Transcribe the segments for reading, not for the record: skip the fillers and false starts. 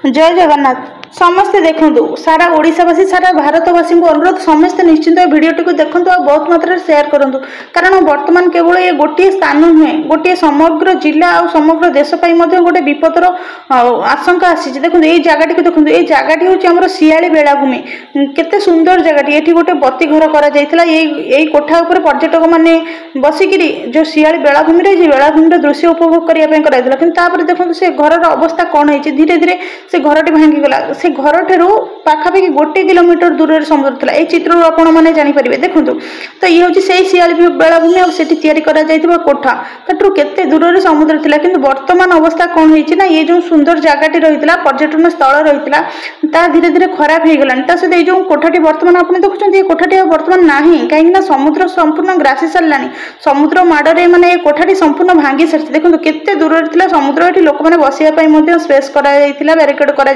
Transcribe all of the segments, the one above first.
जय जगन्नाथ समस्ते देखु सारा ओडावासी सारा भारतवासी को अनुरोध समस्ते निश्चिंत भिडटी को देखु और बहुत मात्रा सेयार करूँ कारण वर्तमान केवल ये गोटे स्थान नुहे गोटे समग्र जिला और समग्र देश गोटे विपदर आशंका आसी देखो ये जगह को देखो ये जगह हूँ शियाली बेलाभूमि केते सुंदर जगह ये गोटे बत्ती घर कर कोठा उपर पर्यटक मैंने बसिक जो शियाली बेलाभूमि रही बेलाभूमि दृश्य उपभोग करने कि देखो से घर अवस्था कौन है धीरे धीरे से घर भांगीगला से घर ठू पाखापाखि 1 किलोमीटर दूर समुद्र था ये चित्र आपण मैंने जानीपर देखो तो ये हूँ से शियाली बेलाभूमि और कोठा ताठू केते दूर समुद्र था कि वर्तमान अवस्था कौन होती ना ये जो सुंदर जगह रही पर्यटन स्थल रही धीरे धीरे खराब हो गला सहित ये जो कोठाटी वर्तमान आप देखुं ये कोठाटी वर्तमान ना कहीं समुद्र संपूर्ण ग्रासी सारा समुद्र माड़े मैंने ये कोठाटी संपूर्ण भांगी सारी देखो केते दूर था समुद्र ये लोक मैंने बसवाई स्पेस बैरिकेड कर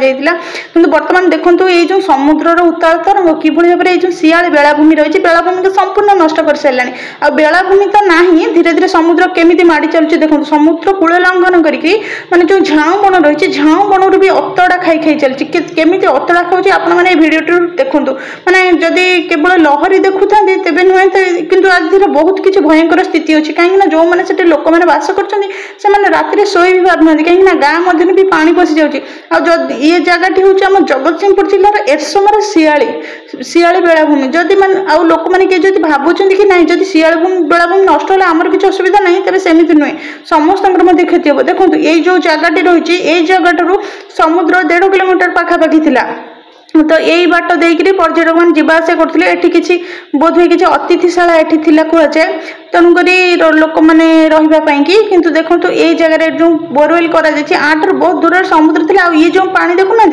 वर्तमान देखो ये जो समुद्र उत्ताल तरंग कि भाव में शियाली बेलाभूमि रही बेलाभूमि तो संपूर्ण नष्ट कर सारे आ बेलाभूमि तो ना धीरे धीरे समुद्र केमी माड़ी चलुचे देखो समुद्र कूल लंघन करके माने जो झाऊ बण रही झाऊ बणर भी अतड़ा खाई खाई चलती केमी अतड़ा खाऊँ आप भिडियो देखूँ मैंने जदि केवल लहरी देखुं तेज नुहे कि आज धीरे बहुत किसी भयंकर स्थिति अच्छी कहीं जो मैंने लोक मैंने बास कर राति शोई भी पार ना कहीं गाँ मध्य भी पानी पशि जाऊँगी ये जगह हूँ आम जगतसिंहपुर जिलार एरसमार शियाली बेलाभूमि जदि आउ लोक मैंने किए जब भावुं कि ना जब शियाली बेलाभूमि नष्ट है आमर किसी असुविधा ना तेज सेमती नुहे समस्त क्षति हम देखो ये जो जगह रही है जगह समुद्र 1.5 किलोमीटर पाखापाखि थिला तो यही बाट देकर पर्यटक मैंने जावास करते किसी बोध हुए किसी अतिथिशाला ये कहुए तेणुक लोक मैंने रही कि देखो ये जगह जो बोरवेल कर बहुत दूर समुद्र था ये जो पानी देखुना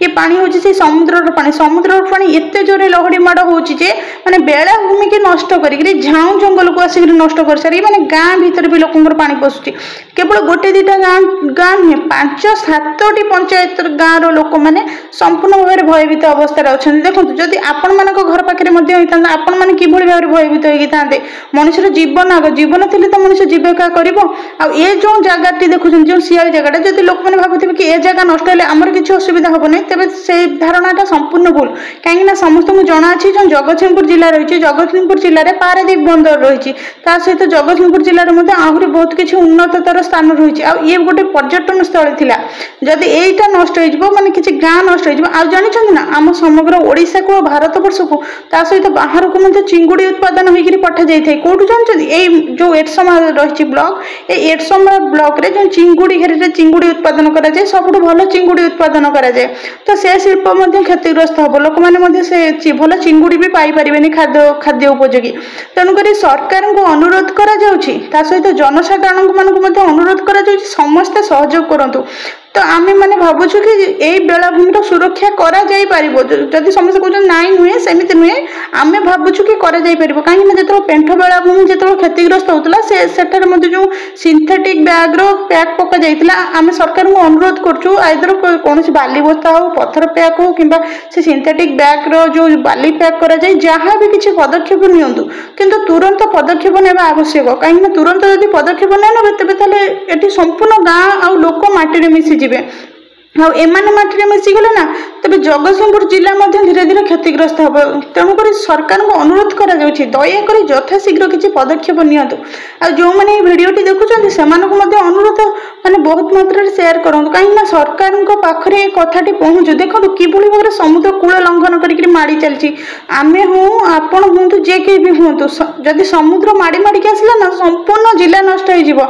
ये पानी हूँ से समुद्र पानी एत जोरे लहड़ी माड़ हो मैंने बेलाभूमि की नष्ट कर झाऊ जंगल को आसिक नष्ट कर सारी मैंने गाँ भीतर भी लोक पानी पशुची केवल गोटे दुटा गाँ नुहे 5-7टी पंचायत गाँव लोक मैंने संपूर्ण भाव में भयभीत अवस्था अच्छा देखो जदि आपण मान घर पाखे आपण मैंने कि भाव में भयभीत होता मनुष्य जीवन आग जीवन थे तो मनुष्य जीविका कर जो जगह देखुं जो शियाली जगह जब लोक मैंने भावुवे कि ये जगह नष्ट है आमर किसी असुविधा हम नहीं तेज से धारणाटा संपूर्ण भूल कहीं समस्त को जना जो जगतसिंहपुर जिला रही जगतसिंहपुर जिले में पारादीप बंदर रही सहित जगतसिंहपुर जिले में आहरी बहुत किसी उन्नतर स्थान रही ये गोटे पर्यटन स्थल थी जदि यहीटा नष्ट हो माने किसी गाँ नष्ट हो जानी ना आम समग्र ओडिशा को भारत वर्ष को सहित बाहर को चिंगुड़ी उत्पादन होकर पठा जाए कौटू जानते जो एरसमा रही ब्लॉक ये एरसमा ब्लॉक रे जो चिंगुड़ी घेर चिंगुड़ी उत्पादन कराए सब भल चिंगुड़ी उत्पादन कराए तो से शिल्प क्षतिग्रस्त हम लोक मैंने से भल चिंगुड़ी भी पाइपर खाद्य उपयोगी तेणुक सरकार को अनुरोध करा सहित जनसाधारण मानक अनुरोध करा समस्ते सहयोग करूँ तो आम मैंने भावुँ कि यही बेलाभूमि सुरक्षा करा समस्त कहते ना नुहे सेमती नुहे आम भावुँ कि कहीं जो पेंठ बेलाभूमि जो क्षतिग्रस्त होता से जो सिंथेटिक बैग पैक पक जाता आम सरकार को अनुरोध करूँ आइदर कौन बाली बस्ता हो पत्थर पैक हो कि सिंथेटिक बैग जो बाली पैक कराए जहाँ भी किसी पदक्षेप नियंतु किंतु तुरंत पदक्षेप नेबा आवश्यक कहीं तुरंत जब पदक्षेप नहीं तेरे ये संपूर्ण गाँ आ लोक माटी मिसी एमाने माटी मिसीगले ना तेज जगतसिंहपुर जिला धीरे धीरे क्षतिग्रस्त हम तेणुक सरकार को अनुरोध करा दयाकोरी यथाशीघ्र किसी पदक्षेप नियंतु आ जो मैंने भिडियोटी देखुं से अनुरोध मैंने बहुत मात्रा सेयार करूँ कहीं सरकार पाखे कथाटी पहुँचू देखो कि भाव में समुद्र कूल लंघन करके माड़ी चलती आम हूँ आपण हूँ जे कि भी हूँ जदि समुद्र माड़ी माड़िक आसला ना संपूर्ण जिला नष्ट हो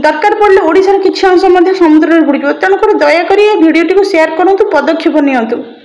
दरकार पड़े ओडिशार किसी अंश समुद्र बुड़ तेणुक दयाकोरी भिडियोटी को सेयार करूँ पदक्षेप नियंतु।